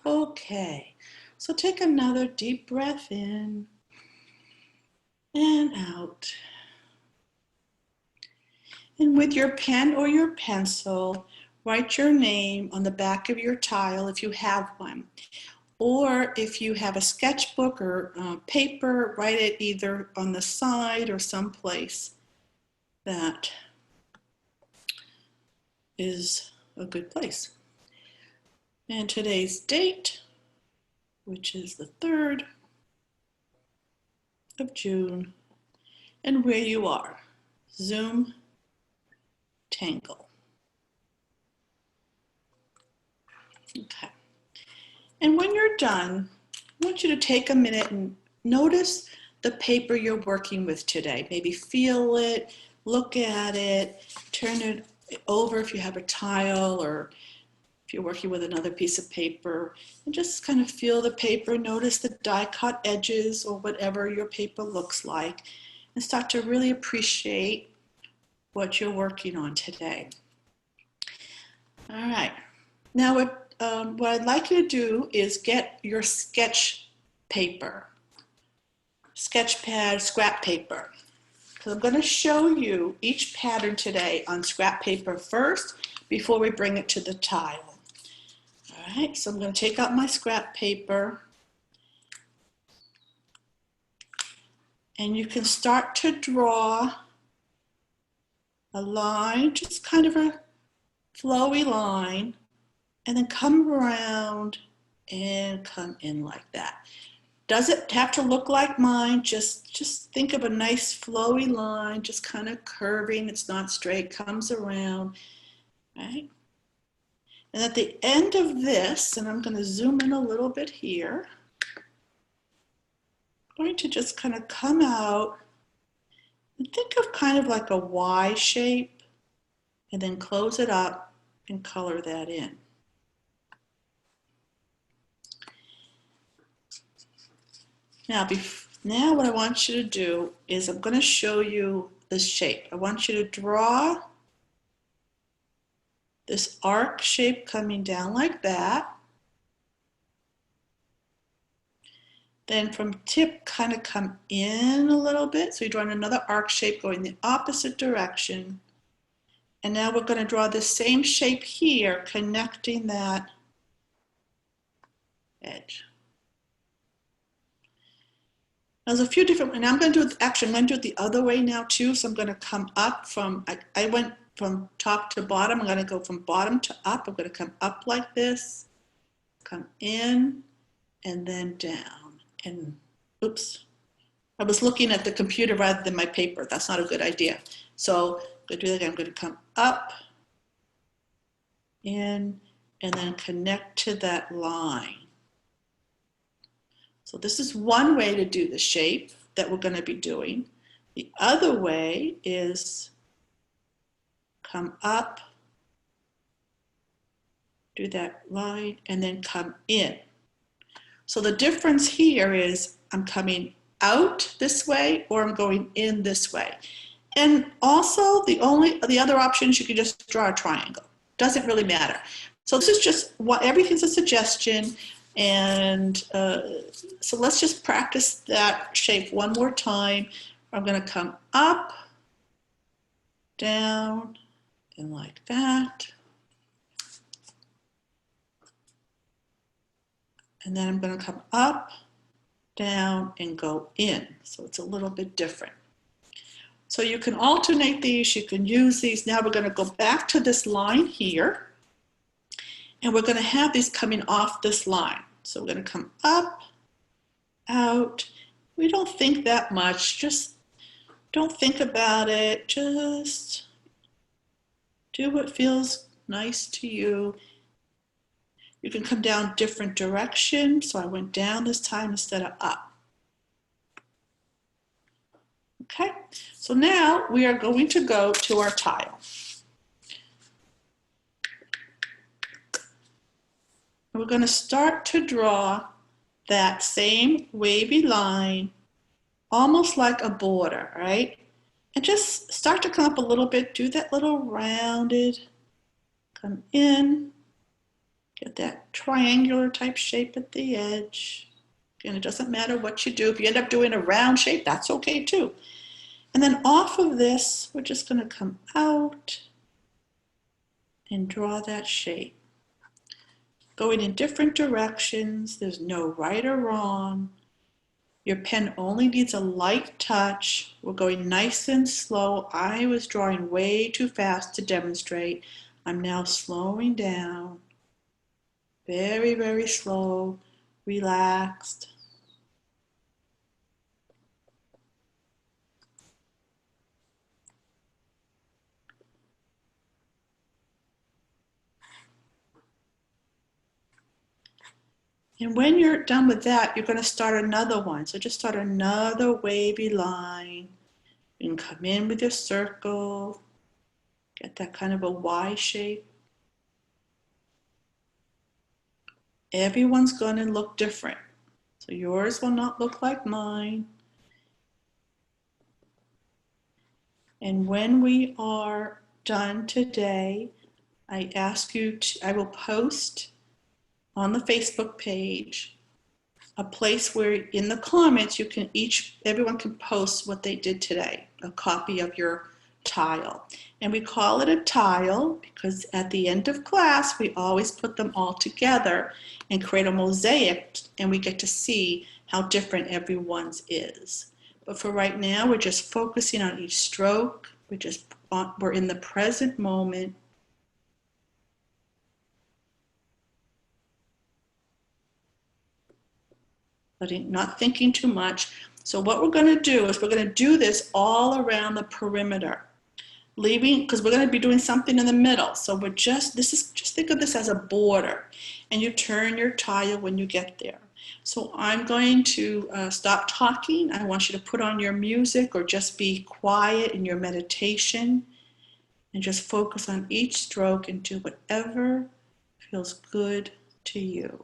Okay, so take another deep breath in and out. And with your pen or your pencil, write your name on the back of your tile if you have one. Or if you have a sketchbook or paper, write it either on the side or someplace that is a good place. And today's date, which is the 3rd of June, and where you are, ZoomTangle. Okay. And when you're done, I want you to take a minute and notice the paper you're working with today. Maybe feel it, look at it, turn it over if you have a tile or if you're working with another piece of paper, and just kind of feel the paper, notice the die-cut edges or whatever your paper looks like, and start to really appreciate what you're working on today. All right, now what I'd like you to do is get your sketch paper, sketch pad, scrap paper. So I'm going to show you each pattern today on scrap paper first before we bring it to the tile. All right, so I'm going to take out my scrap paper, and you can start to draw a line, just kind of a flowy line, and then come around and come in like that. Doesn't have to look like mine, just think of a nice flowy line, just kind of curving, it's not straight, comes around, right? And at the end of this, and I'm going to zoom in a little bit here, I'm going to just kind of come out and think of kind of like a Y shape, and then close it up and color that in. Now what I want you to do is I'm going to show you this shape. I want you to draw this arc shape coming down like that. Then from tip, kind of come in a little bit. So you're drawing another arc shape going the opposite direction. And now we're going to draw the same shape here, connecting that edge. There's a few different, and I'm going to do it the other way now too. So I'm going to come up from, I went from top to bottom. I'm going to go from bottom to up. I'm going to come up like this, come in, and then down. And oops, I was looking at the computer rather than my paper. That's not a good idea. So I'm going to do that again. I'm going to come up, in, and then connect to that line. So this is one way to do the shape that we're going to be doing. The other way is come up, do that line, and then come in. So the difference here is I'm coming out this way or I'm going in this way. And also the other option is you can just draw a triangle. Doesn't really matter. So this is just what everything's a suggestion. And so let's just practice that shape one more time. I'm going to come up, down, and like that. And then I'm going to come up, down, and go in. So it's a little bit different. So you can alternate these, you can use these. Now we're going to go back to this line here. And we're going to have these coming off this line. So we're going to come up, out. We don't think that much. Just don't think about it. Just do what feels nice to you. You can come down different directions. So I went down this time instead of up. Okay, so now we are going to go to our tile. We're going to start to draw that same wavy line, almost like a border, right? And just start to come up a little bit, do that little rounded, come in, Get that triangular type shape at the edge. And it doesn't matter what you do. If you end up doing a round shape, that's okay too. And then off of this, we're just going to come out and draw that shape. Going in different directions. There's no right or wrong. Your pen only needs a light touch. We're going nice and slow. I was drawing way too fast to demonstrate. I'm now slowing down. Very, very slow, relaxed. And when you're done with that, you're going to start another one. So just start another wavy line. You can come in with your circle, get that kind of a Y shape. Everyone's going to look different. So yours will not look like mine. And when we are done today, I ask you to, I will post on the Facebook page a place where in the comments you can everyone can post what they did today, a copy of your tile. And we call it a tile because at the end of class we always put them all together and create a mosaic, and we get to see how different everyone's is. But for right now, we're just focusing on each stroke. We're in the present moment. Not thinking too much. So what we're going to do is we're going to do this all around the perimeter, leaving, because we're going to be doing something in the middle. So just think of this as a border, and you turn your tile when you get there. So I'm going to stop talking. I want you to put on your music or just be quiet in your meditation and just focus on each stroke and do whatever feels good to you.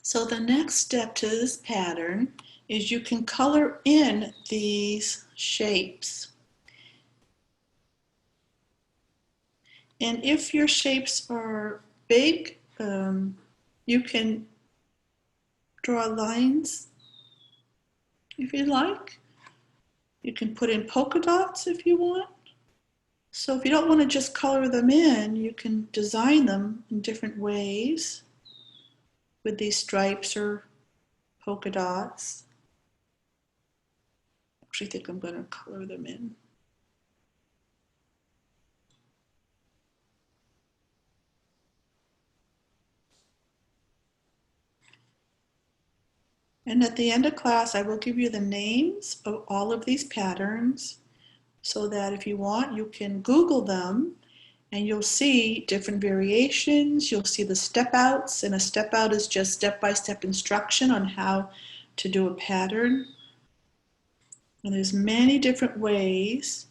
So the next step to this pattern is you can color in these shapes. And if your shapes are big, you can draw lines if you like. You can put in polka dots if you want. So if you don't want to just color them in, you can design them in different ways with these stripes or polka dots. I actually think I'm going to color them in. And at the end of class, I will give you the names of all of these patterns so that if you want, you can Google them and you'll see different variations. You'll see the step outs, and a step out is just step-by-step instruction on how to do a pattern. And there's many different ways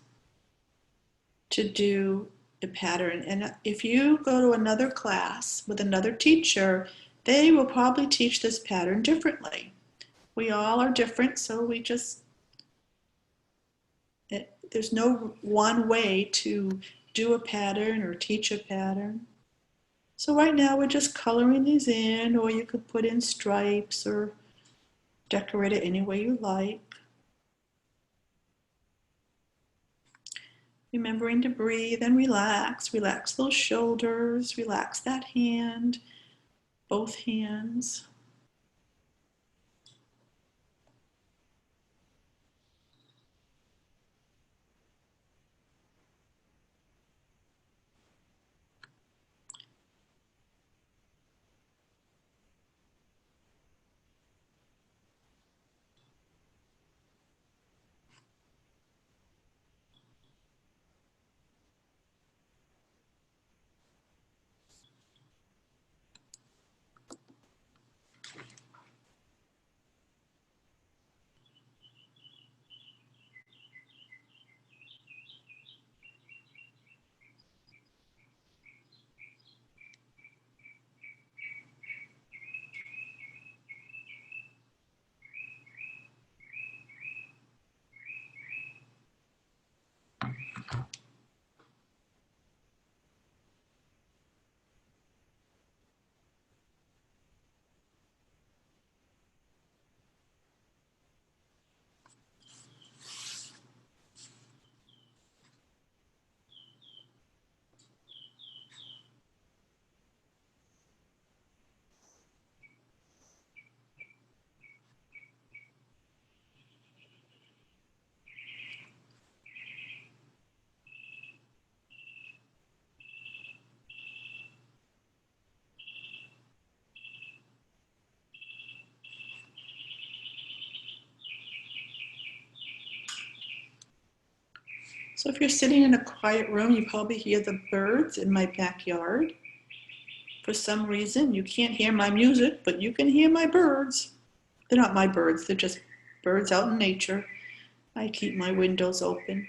to do a pattern. And if you go to another class with another teacher, they will probably teach this pattern differently. We all are different, so there's no one way to do a pattern or teach a pattern. So right now we're just coloring these in, or you could put in stripes or decorate it any way you like. Remembering to breathe and relax. Relax those shoulders, relax that hand, both hands. So if you're sitting in a quiet room, you probably hear the birds in my backyard. For some reason, you can't hear my music, but you can hear my birds. They're not my birds, they're just birds out in nature. I keep my windows open.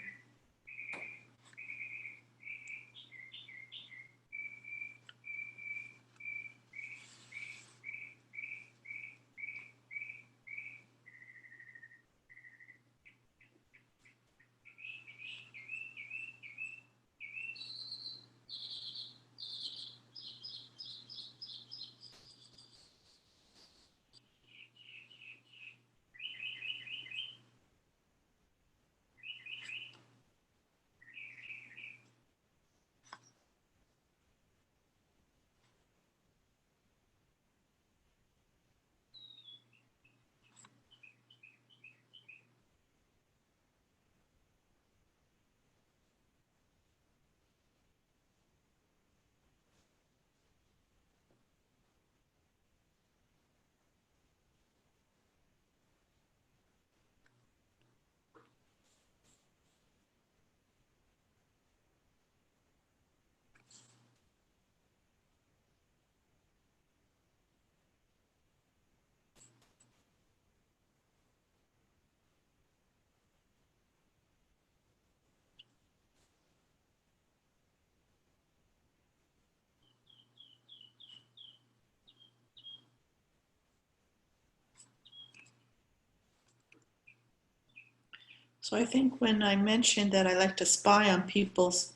So I think when I mentioned that I like to spy on people's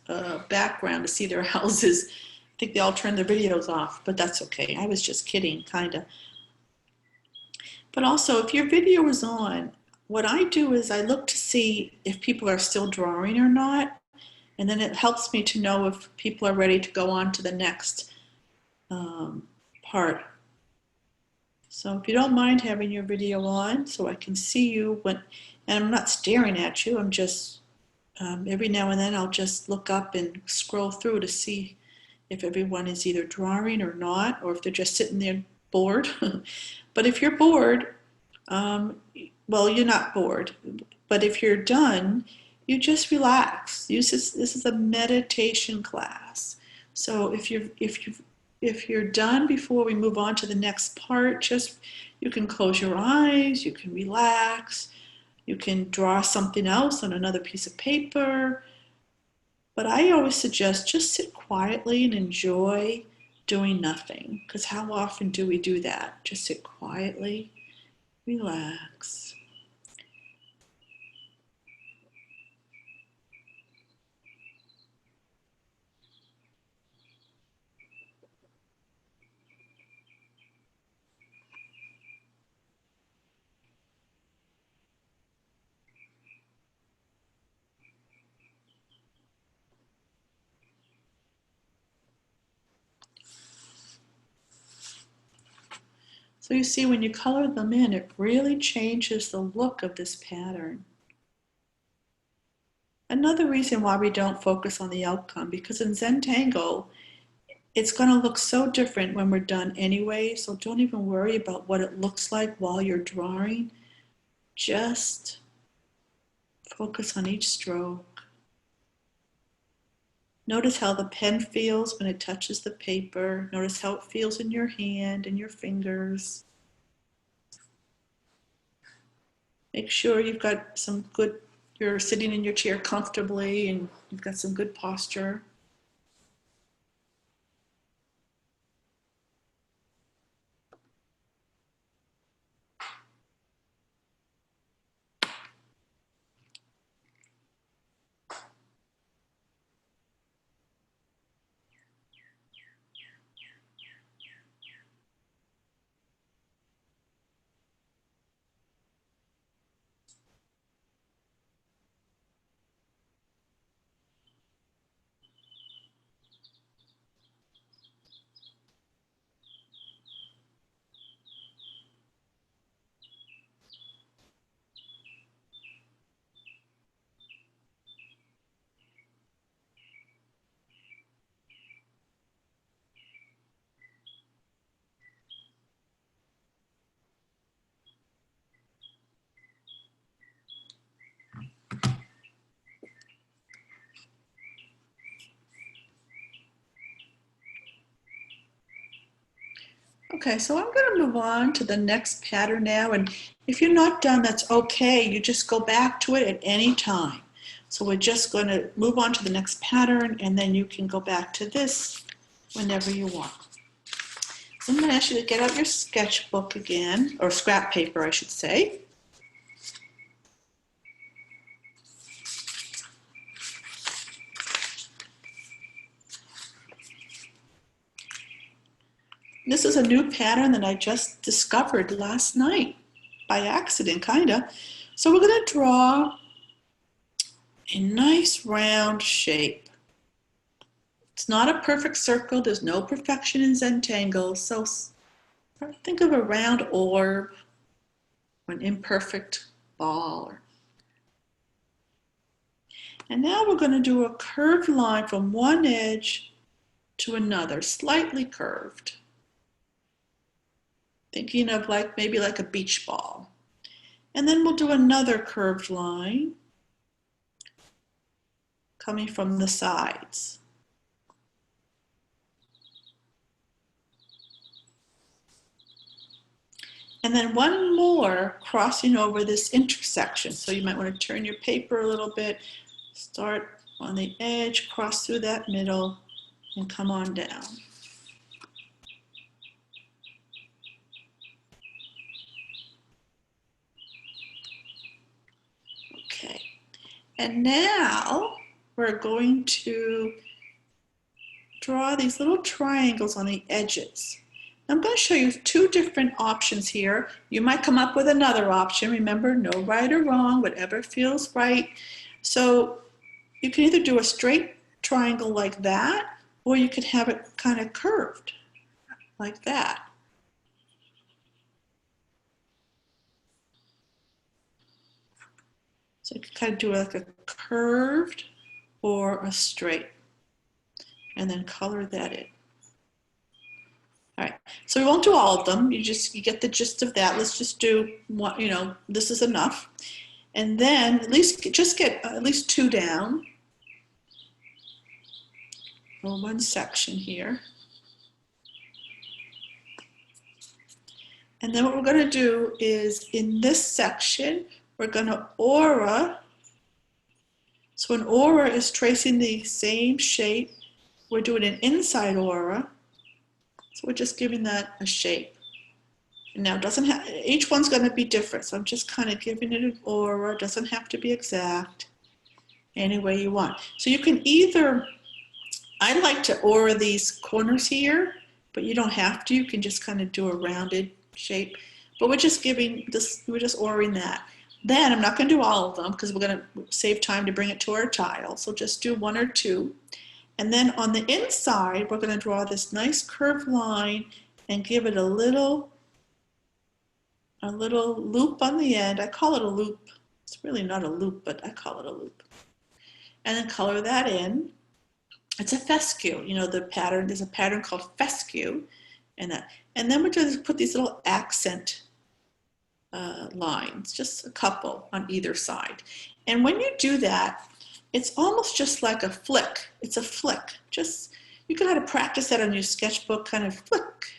background to see their houses, I think they all turned their videos off, but that's okay. I was just kidding, kind of. But also, if your video is on, what I do is I look to see if people are still drawing or not, and then it helps me to know if people are ready to go on to the next part. So if you don't mind having your video on so I can see you when, and I'm not staring at you, I'm just, every now and then I'll just look up and scroll through to see if everyone is either drawing or not, or if they're just sitting there bored. But if you're bored, well, you're not bored, but if you're done, you just relax. This is a meditation class. So if you're done before we move on to the next part, just you can close your eyes, you can relax, you can draw something else on another piece of paper. But I always suggest just sit quietly and enjoy doing nothing, because how often do we do that? Just sit quietly, relax. So you see, when you color them in, it really changes the look of this pattern. Another reason why we don't focus on the outcome, because in ZoomTangle, it's going to look so different when we're done anyway, so don't even worry about what it looks like while you're drawing. Just focus on each stroke. Notice how the pen feels when it touches the paper. Notice how it feels in your hand and your fingers. Make sure you've got some good, you're sitting in your chair comfortably and you've got some good posture. Okay, so I'm going to move on to the next pattern now, and if you're not done, that's okay. You just go back to it at any time. So we're just going to move on to the next pattern, and then you can go back to this whenever you want. So I'm going to ask you to get out your sketchbook again, or scrap paper, I should say. This is a new pattern that I just discovered last night by accident, kind of. So we're going to draw a nice round shape. It's not a perfect circle. There's no perfection in ZoomTangle. So think of a round orb or an imperfect ball. And now we're going to do a curved line from one edge to another, slightly curved. Thinking of maybe like a beach ball. And then we'll do another curved line coming from the sides. And then one more crossing over this intersection. So you might want to turn your paper a little bit, start on the edge, cross through that middle, and come on down. Okay. And now we're going to draw these little triangles on the edges. I'm going to show you two different options here. You might come up with another option. Remember, no right or wrong, whatever feels right. So you can either do a straight triangle like that, or you could have it kind of curved like that. So you can kind of do like a curved or a straight, and then color that in. All right, so we won't do all of them. You get the gist of that. Let's just do one, this is enough. And then just get at least two down. Well, one section here. And then what we're going to do is in this section, we're going to aura. So an aura is tracing the same shape. We're doing an inside aura. So we're just giving that a shape. And now each one's going to be different. So I'm just kind of giving it an aura. It doesn't have to be exact. Any way you want. So you can either, I like to aura these corners here, but you don't have to. You can just kind of do a rounded shape. But we're just auraing that. Then I'm not going to do all of them because we're going to save time to bring it to our tile. So just do one or two. And then on the inside, we're going to draw this nice curved line and give it a little loop on the end. I call it a loop. It's really not a loop, but I call it a loop. And then color that in. It's a fescue. The pattern, there's a pattern called fescue. And then we're going to put these little accent lines, just a couple on either side. And when you do that, it's almost just like a flick. It's a flick. You can kind of practice that on your sketchbook, kind of flick,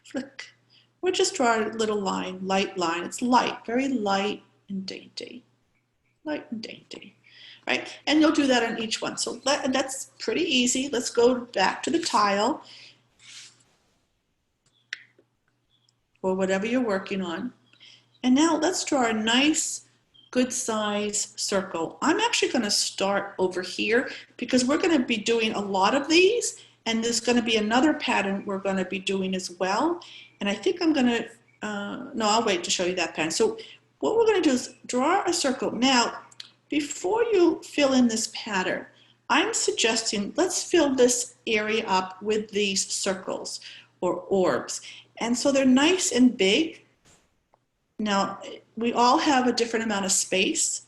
flick. Or just draw a little line, light line. It's light, very light and dainty. Light and dainty, right? And you'll do that on each one. So that's pretty easy. Let's go back to the tile or whatever you're working on. And now let's draw a nice, good size circle. I'm actually going to start over here because we're going to be doing a lot of these, and there's going to be another pattern we're going to be doing as well. And I think I'm going to, no, I'll wait to show you that pattern. So what we're going to do is draw a circle. Now, before you fill in this pattern, I'm suggesting let's fill this area up with these circles or orbs. And so they're nice and big. Now, we all have a different amount of space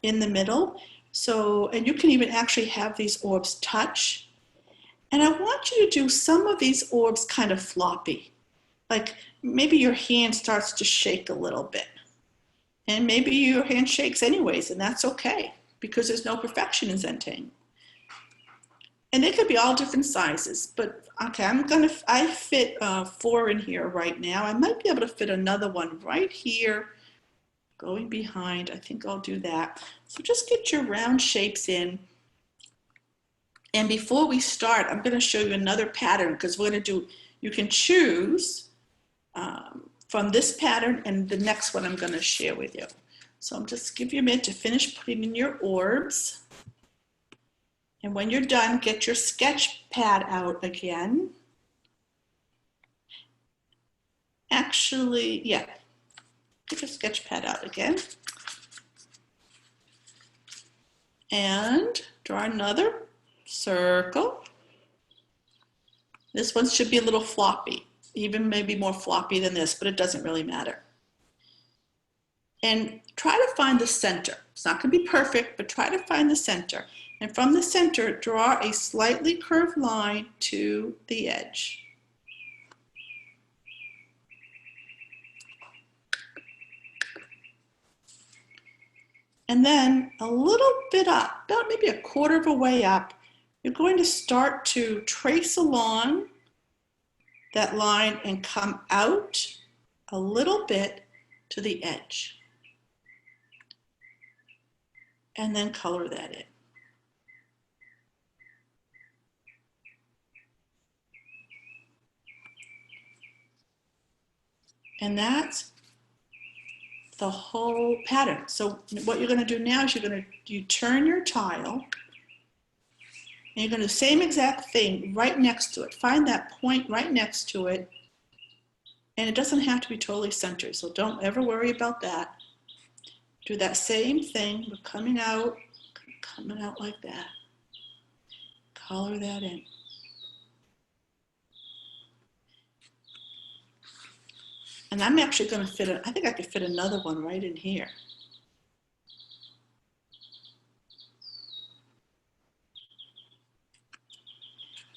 in the middle. So, and you can even actually have these orbs touch. And I want you to do some of these orbs kind of floppy. Like maybe your hand starts to shake a little bit. And maybe your hand shakes anyways, and that's okay because there's no perfection in ZoomTangle. And they could be all different sizes, but okay, I fit 4 in here right now. I might be able to fit another one right here, going behind. I think I'll do that. So just get your round shapes in. And before we start, I'm going to show you another pattern because we're going to do, you can choose from this pattern and the next one I'm going to share with you. So I'm just give you a minute to finish putting in your orbs. And when you're done, get your sketch pad out again. Actually, yeah, get your sketch pad out again. And draw another circle. This one should be a little floppy, even maybe more floppy than this, but it doesn't really matter. And try to find the center. It's not going to be perfect, but try to find the center. And from the center, draw a slightly curved line to the edge. And then a little bit up, about maybe a quarter of a way up, you're going to start to trace along that line and come out a little bit to the edge. And then color that in. And that's the whole pattern. So what you're going to do now is you turn your tile, and you're going to do the same exact thing right next to it. Find that point right next to it, and it doesn't have to be totally centered, so don't ever worry about that. Do that same thing, but coming out like that. Color that in. And I'm actually going to fit, I think I could fit another one right in here.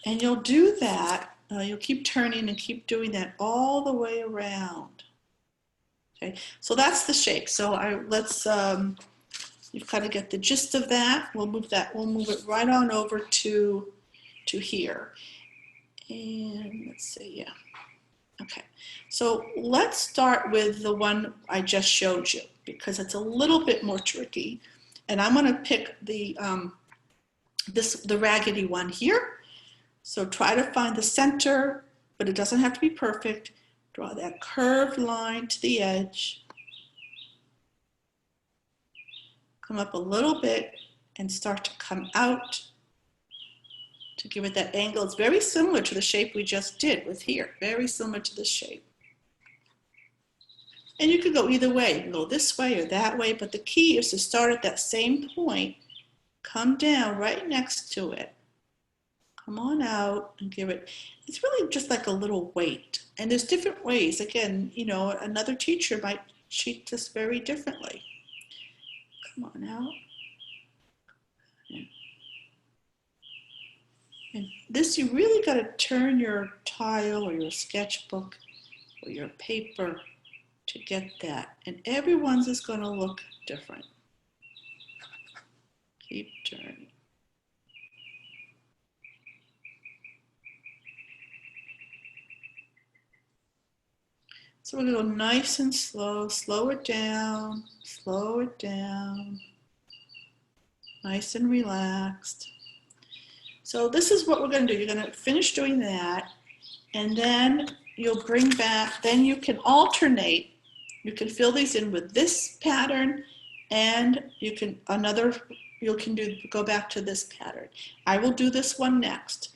And you'll do that, you'll keep turning and keep doing that all the way around. Okay, so that's the shape. So you kind of get the gist of that. We'll move it right on over to here. And let's see, yeah. Okay, so let's start with the one I just showed you because it's a little bit more tricky. And I'm going to pick the raggedy one here. So try to find the center, but it doesn't have to be perfect. Draw that curved line to the edge. Come up a little bit and start to come out to give it that angle. It's very similar to the shape we just did with here. Very similar to this shape. And you could go either way. You can go this way or that way, but the key is to start at that same point, come down right next to it. Come on out and give it, it's really just like a little weight. And there's different ways. Again, you know, another teacher might treat this very differently. Come on out. And this, you really got to turn your tile or your sketchbook or your paper to get that. And everyone's is going to look different. Keep turning. So we're going to go nice and slow, slow it down, nice and relaxed. So this is what we're going to do. You're going to finish doing that, and then you'll bring back, then you can alternate. You can fill these in with this pattern, and you can go back to this pattern. I will do this one next,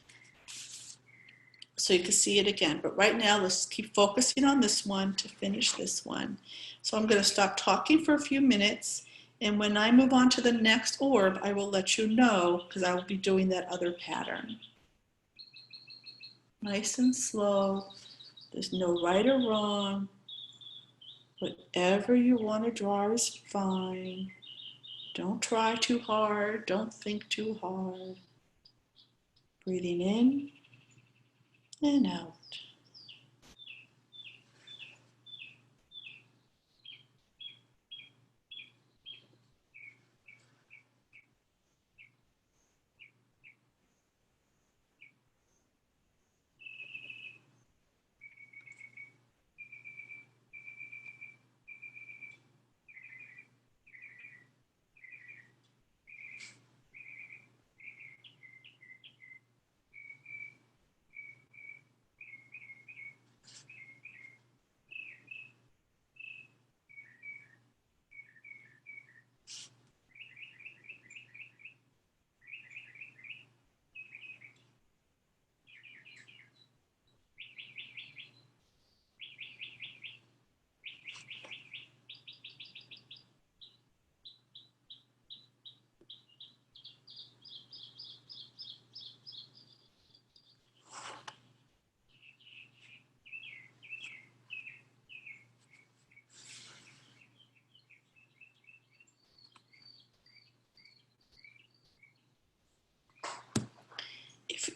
so you can see it again. But right now, let's keep focusing on this one to finish this one. So I'm going to stop talking for a few minutes, and when I move on to the next orb, I will let you know, because I will be doing that other pattern. Nice and slow. There's no right or wrong. Whatever you want to draw is fine. Don't try too hard. Don't think too hard. Breathing in and out.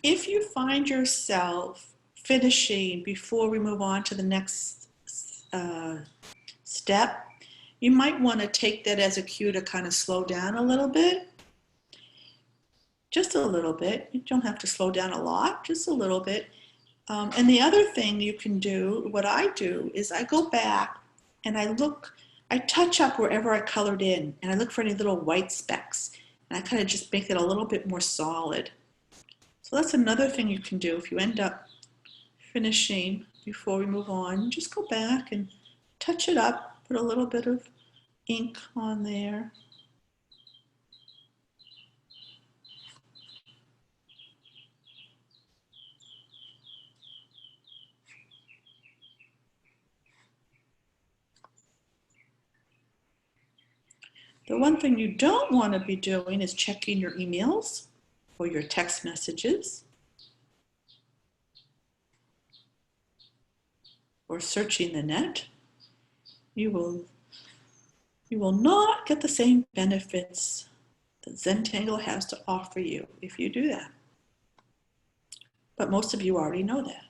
If you find yourself finishing before we move on to the next step, you might want to take that as a cue to kind of slow down a little bit. Just a little bit. You don't have to slow down a lot, just a little bit. And the other thing you can do, what I do, is I go back and I touch up wherever I colored in, and I look for any little white specks. And I kind of just make it a little bit more solid. So that's another thing you can do if you end up finishing before we move on. Just go back and touch it up, put a little bit of ink on there. The one thing you don't want to be doing is checking your emails or your text messages or searching the net. You will not get the same benefits that ZoomTangle has to offer you if you do that. But most of you already know that.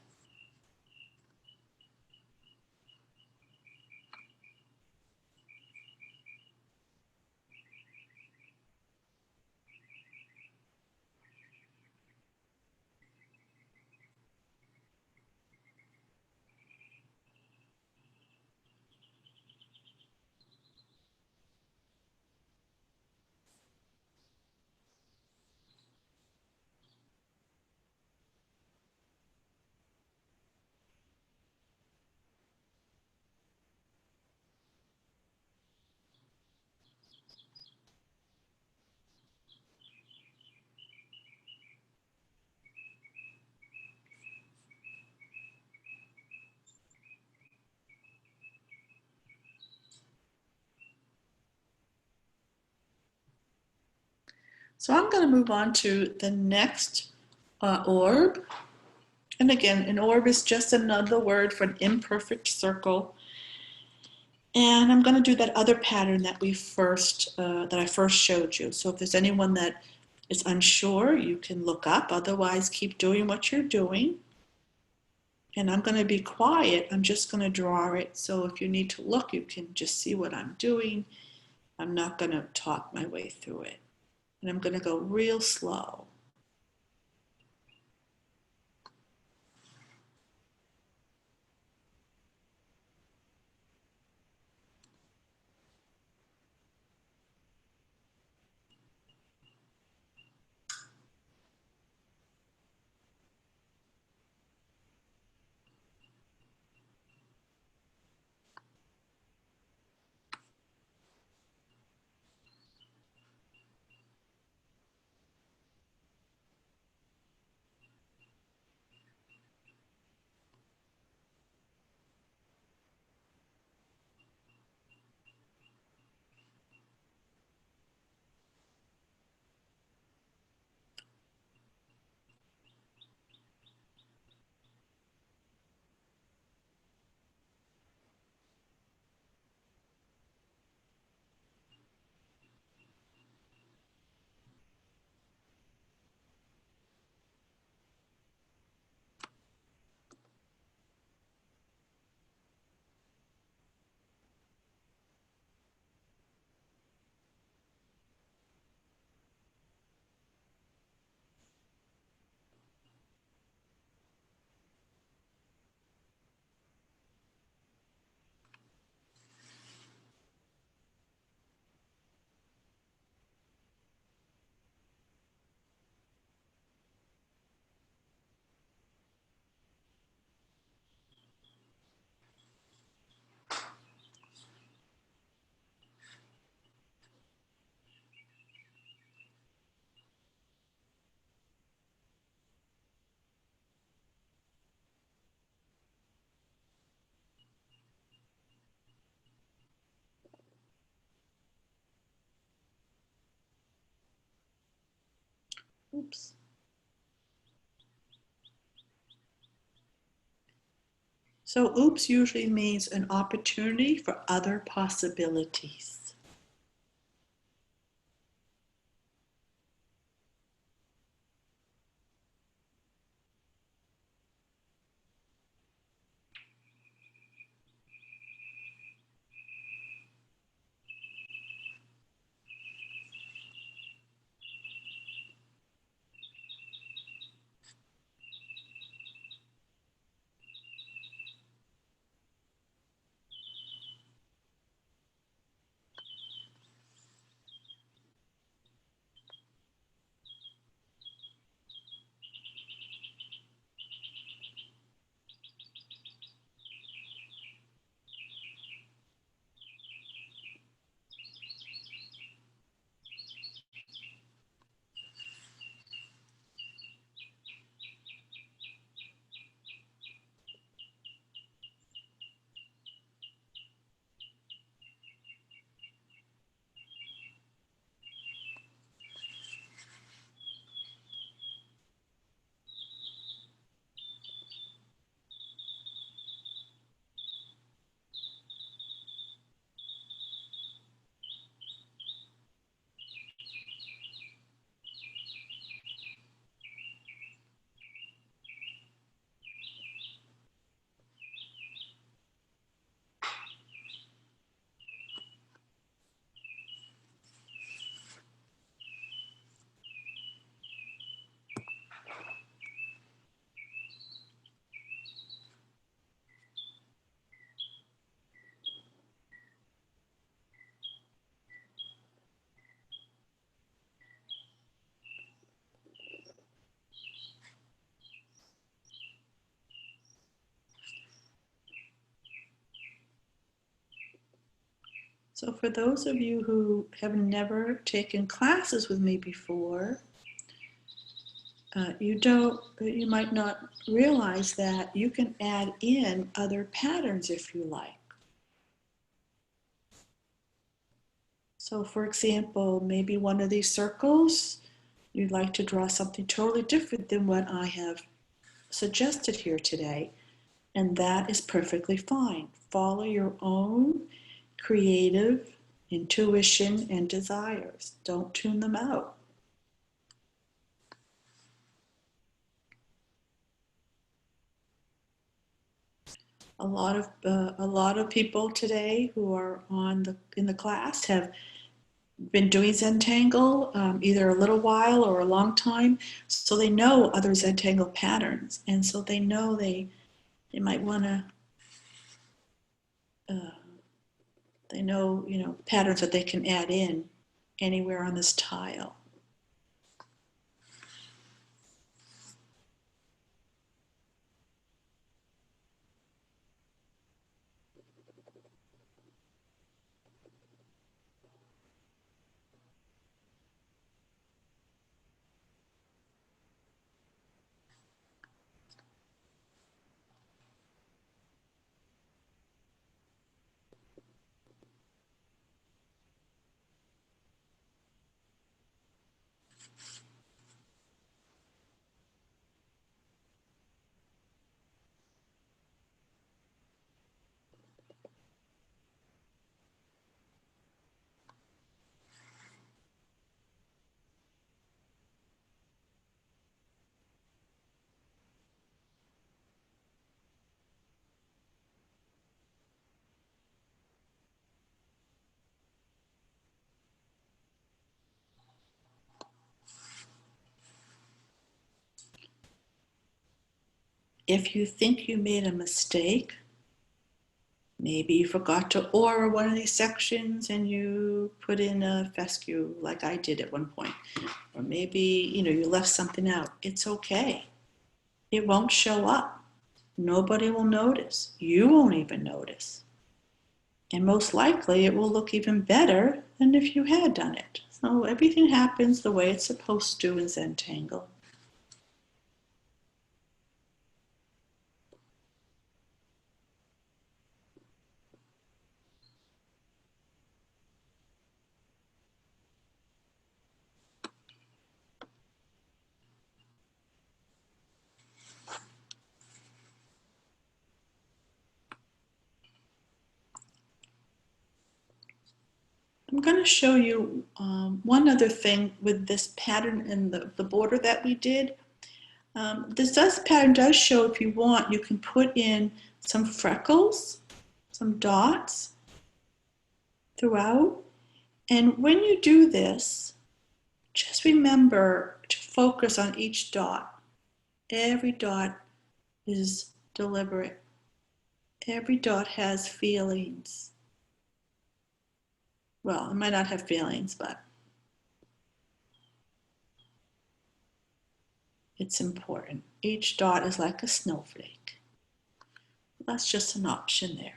So I'm going to move on to the next orb. And again, an orb is just another word for an imperfect circle. And I'm going to do that other pattern that I first showed you. So if there's anyone that is unsure, you can look up. Otherwise, keep doing what you're doing. And I'm going to be quiet. I'm just going to draw it. So if you need to look, you can just see what I'm doing. I'm not going to talk my way through it. And I'm going to go real slow. Oops. So oops usually means an opportunity for other possibilities. So for those of you who have never taken classes with me before, you might not realize that you can add in other patterns if you like. So for example, maybe one of these circles, you'd like to draw something totally different than what I have suggested here today, and that is perfectly fine. Follow your own creative intuition and desires. Don't tune them out. A lot of people today who are in the class have been doing ZoomTangle either a little while or a long time, so they know other ZoomTangle patterns, and so they know they might want to they know patterns that they can add in anywhere on this tile. If you think you made a mistake, maybe you forgot to aura one of these sections and you put in a fescue like I did at one point. Or maybe, you left something out. It's okay. It won't show up. Nobody will notice. You won't even notice. And most likely it will look even better than if you had done it. So everything happens the way it's supposed to in ZoomTangle. I'm going to show you one other thing with this pattern and the border that we did. This pattern does show, if you want, you can put in some freckles, some dots throughout. And when you do this, just remember to focus on each dot. Every dot is deliberate. Every dot has feelings. Well, it might not have feelings, but it's important. Each dot is like a snowflake. That's just an option there.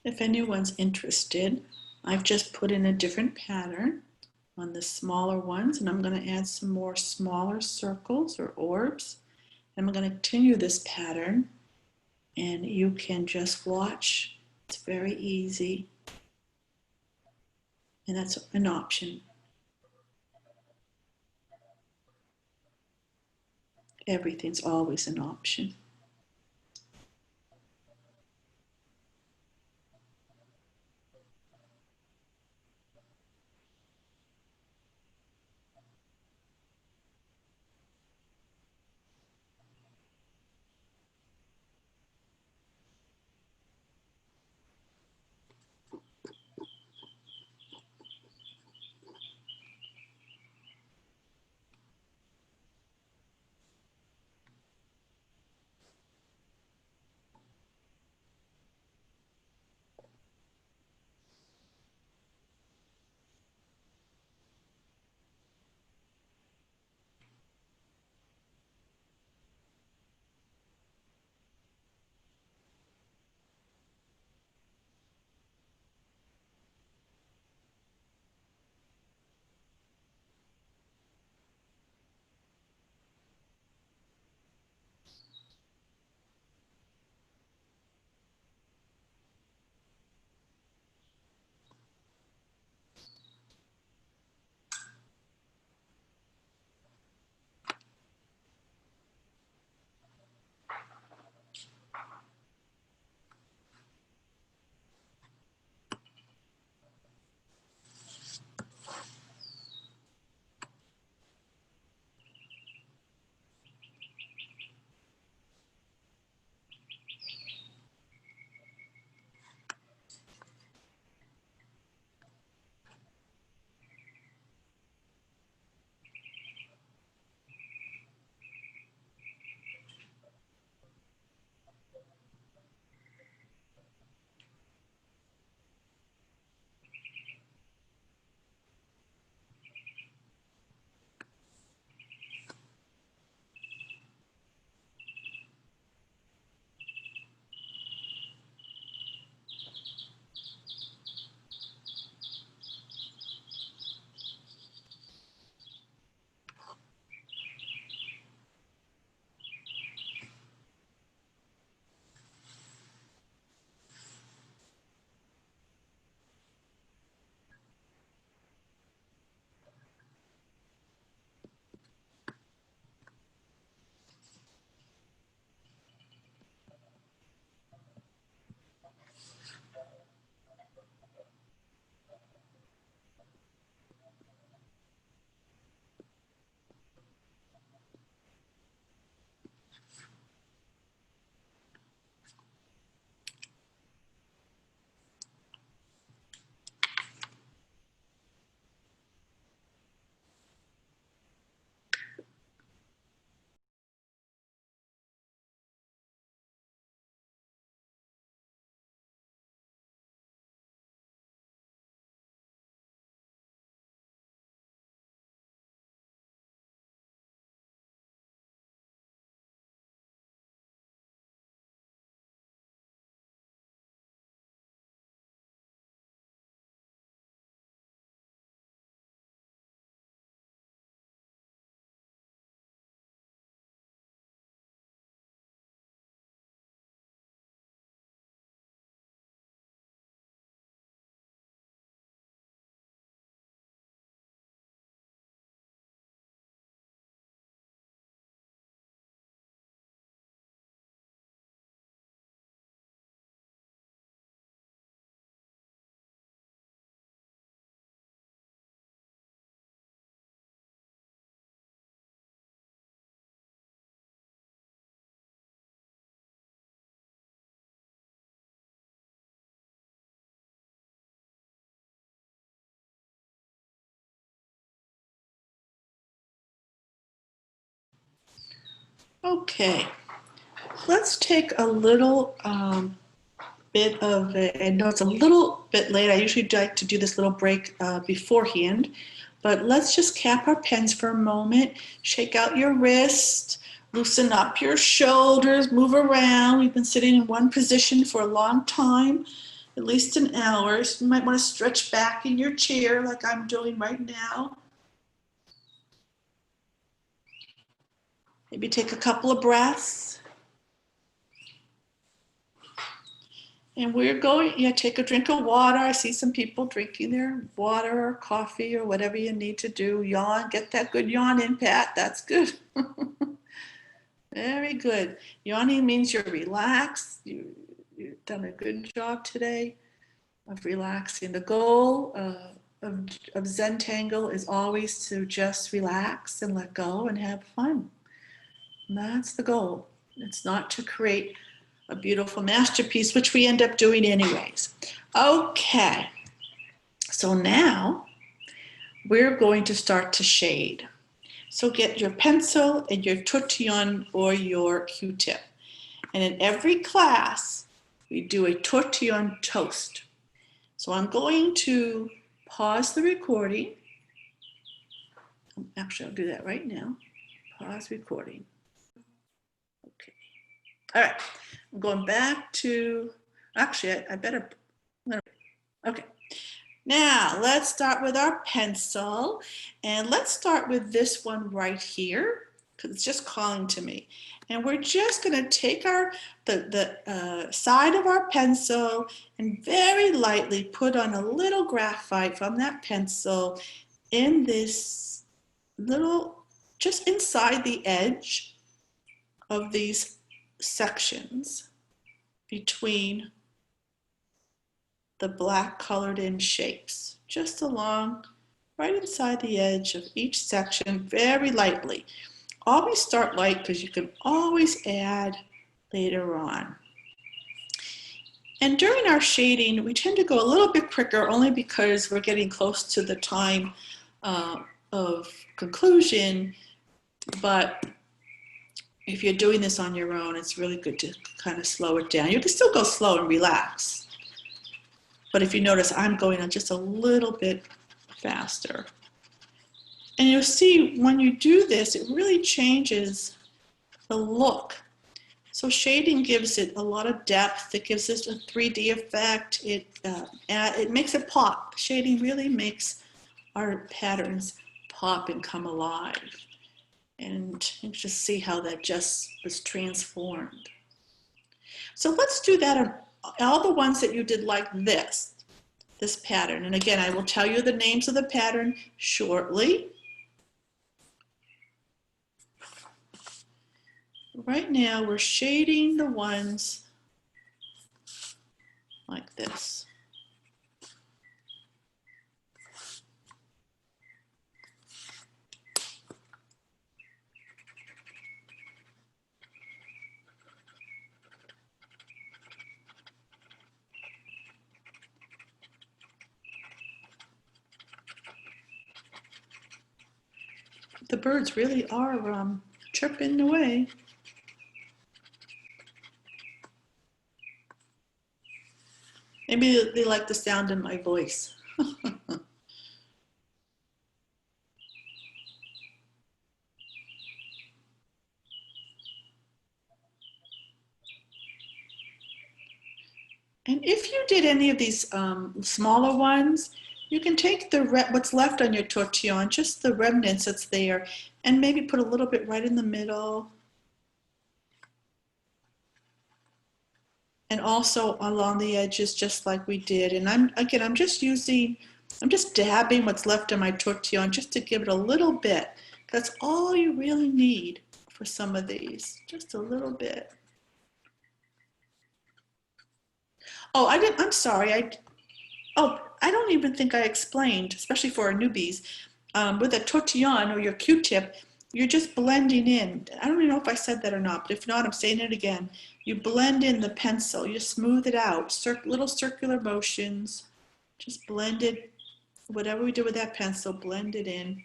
If anyone's interested, I've just put in a different pattern on the smaller ones, and I'm going to add some more smaller circles or orbs. And I'm going to continue this pattern, and you can just watch. It's very easy, and that's an option. Everything's always an option. Okay, let's take a little bit of it. I know it's a little bit late. I usually like to do this little break beforehand, but let's just cap our pens for a moment, shake out your wrists, loosen up your shoulders, move around. We've been sitting in one position for a long time. at least an hour. So you might want to stretch back in your chair like I'm doing right now. Maybe take a couple of breaths. And we're going, take a drink of water. I see some people drinking their water or coffee or whatever you need to do. Yawn, get that good yawn in, Pat. That's good. Very good. Yawning means you're relaxed. You've done a good job today of relaxing. The goal of ZoomTangle is always to just relax and let go and have fun. And that's the goal. It's not to create a beautiful masterpiece, which we end up doing anyways. Okay, so now we're going to start to shade. So get your pencil and your tortillon or your Q-tip. And in every class, we do a tortillon toast. So I'm going to pause the recording. Actually, I'll do that right now. Pause recording. Okay. All right. I'm going back to, actually, I better, okay. Now, let's start with our pencil. And let's start with this one right here, because it's just calling to me. And we're just going to take the side of our pencil and very lightly put on a little graphite from that pencil in this little, just inside the edge of these sections between the black colored in shapes, just along right inside the edge of each section, very lightly. Always start light because you can always add later on. And during our shading, we tend to go a little bit quicker only because we're getting close to the time of conclusion. But if you're doing this on your own, it's really good to kind of slow it down. You can still go slow and relax. But if you notice, I'm going on just a little bit faster. And you'll see when you do this, it really changes the look. So shading gives it a lot of depth. It gives it a 3D effect. It makes it pop. Shading really makes our patterns pop and come alive. And you just see how that just was transformed. So let's do that on all the ones that you did like this pattern. And again, I will tell you the names of the pattern shortly. Right now, we're shading the ones like this. The birds really are chirping away. Maybe they like the sound in my voice. And if you did any of these smaller ones, you can take what's left on your tortillon, just the remnants that's there, and maybe put a little bit right in the middle. And also along the edges, just like we did. And I'm just dabbing what's left of my tortillon just to give it a little bit. That's all you really need for some of these, just a little bit. Oh, I'm sorry. I don't even think I explained, especially for our newbies, with a tortillon or your Q-tip, you're just blending in. I don't even know if I said that or not, but if not, I'm saying it again. You blend in the pencil, you smooth it out, little circular motions, just blend it, whatever we do with that pencil, blend it in.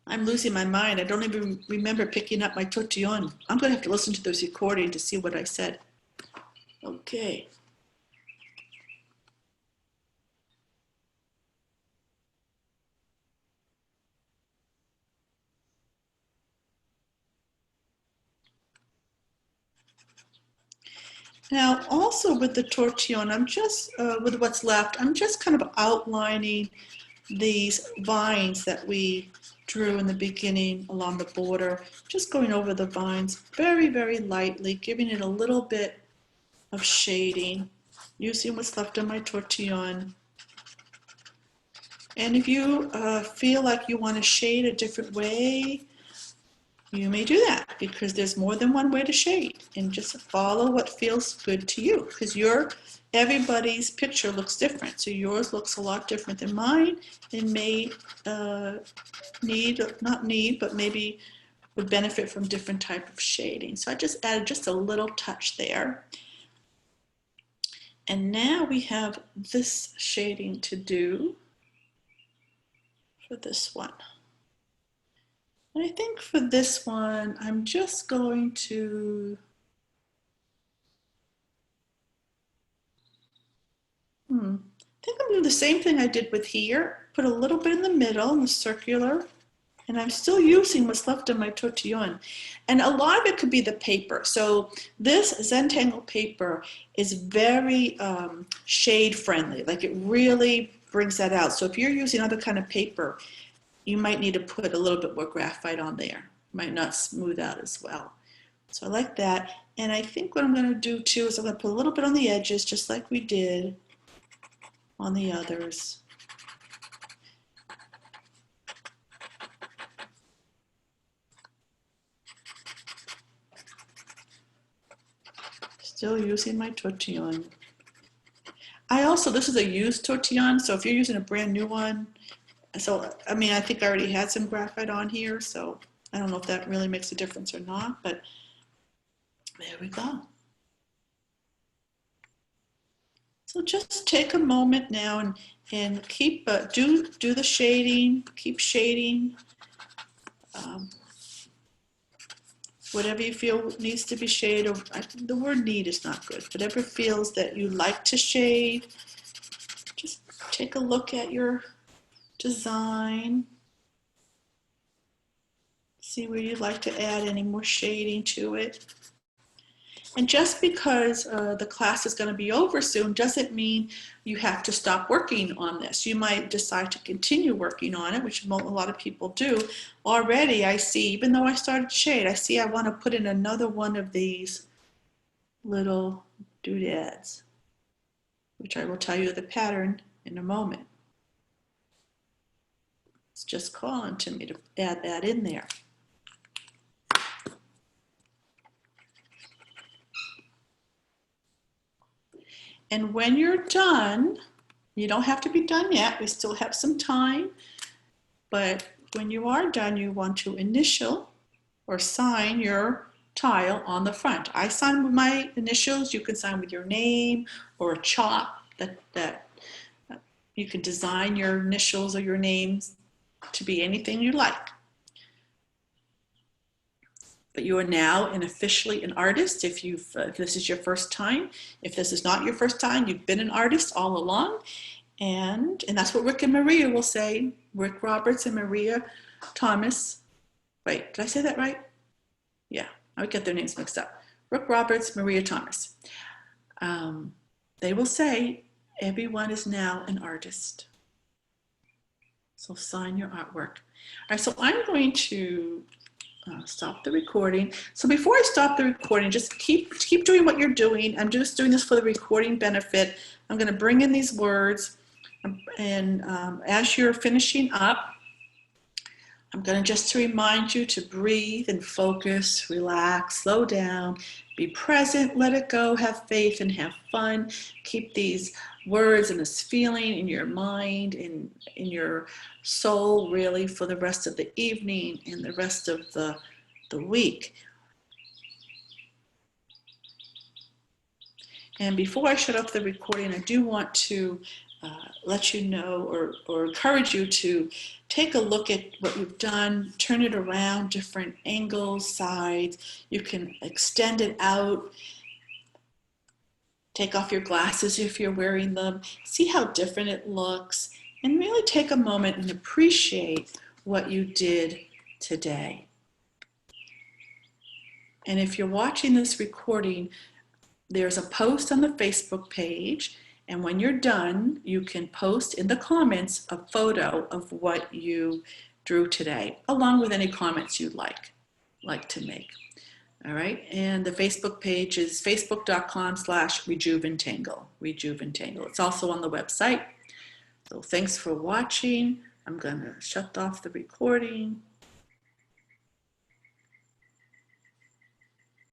I'm losing my mind. I don't even remember picking up my tortillon. I'm gonna have to listen to this recording to see what I said. Okay. Now, also with the tortillon, I'm just, with what's left, I'm just kind of outlining these vines that we drew in the beginning along the border, just going over the vines very, very lightly, giving it a little bit of shading, using what's left of my tortillon. And if you feel like you want to shade a different way, you may do that, because there's more than one way to shade, and just follow what feels good to you, because everybody's picture looks different. So yours looks a lot different than mine, and may not need, but maybe would benefit from different type of shading. So I just added just a little touch there. And now we have this shading to do for this one. And I think for this one, I'm just going to I think I'm doing the same thing I did with here. Put a little bit in the middle, in the circular, and I'm still using what's left of my tortillon. And a lot of it could be the paper. So this ZoomTangle paper is very shade friendly. Like, it really brings that out. So if you're using other kind of paper, you might need to put a little bit more graphite on there. Might not smooth out as well. So I like that. And I think what I'm going to do too is I'm going to put a little bit on the edges, just like we did on the others. Still using my tortillon. This is a used tortillon, so if you're using a brand new one, so I mean, I think I already had some graphite on here, so I don't know if that really makes a difference or not, but there we go. So just take a moment now and keep do the shading, keep shading. Whatever you feel needs to be shaded. The word need is not good. Whatever feels that you like to shade, just take a look at your design. See where you'd like to add any more shading to it. And just because the class is going to be over soon doesn't mean you have to stop working on this. You might decide to continue working on it, which a lot of people do. Already I see, even though I started shade, I see I want to put in another one of these little doodads, which I will tell you the pattern in a moment. It's just calling to me to add that in there. And when you're done, you don't have to be done yet, we still have some time, but when you are done, you want to initial or sign your tile on the front. I sign with my initials. You can sign with your name or a chalk that you can design your initials or your names to be anything you like. But you are now officially an artist if this is your first time. If this is not your first time, you've been an artist all along. And that's what Rick and Maria will say. Rick Roberts and Maria Thomas. Wait, did I say that right? Yeah, I would get their names mixed up. Rick Roberts, Maria Thomas. They will say, everyone is now an artist. So sign your artwork. All right, so I'm going to stop the recording. So before I stop the recording, just keep doing what you're doing. I'm just doing this for the recording benefit. I'm going to bring in these words, and as you're finishing up, I'm going to just to remind you to breathe and focus, relax, slow down, be present, let it go, have faith, and have fun. Keep these words and this feeling in your mind, in your soul, really, for the rest of the evening and the rest of the week. And before I shut off the recording, I do want to let you know or encourage you to take a look at what you've done, turn it around, different angles, sides. You can extend it out. Take off your glasses if you're wearing them. See how different it looks. And really take a moment and appreciate what you did today. And if you're watching this recording, there's a post on the Facebook page, and when you're done, you can post in the comments a photo of what you drew today, along with any comments you'd like to make. All right, and the Facebook page is facebook.com/RejuvenTangle. RejuvenTangle. It's also on the website. So thanks for watching. I'm going to shut off the recording.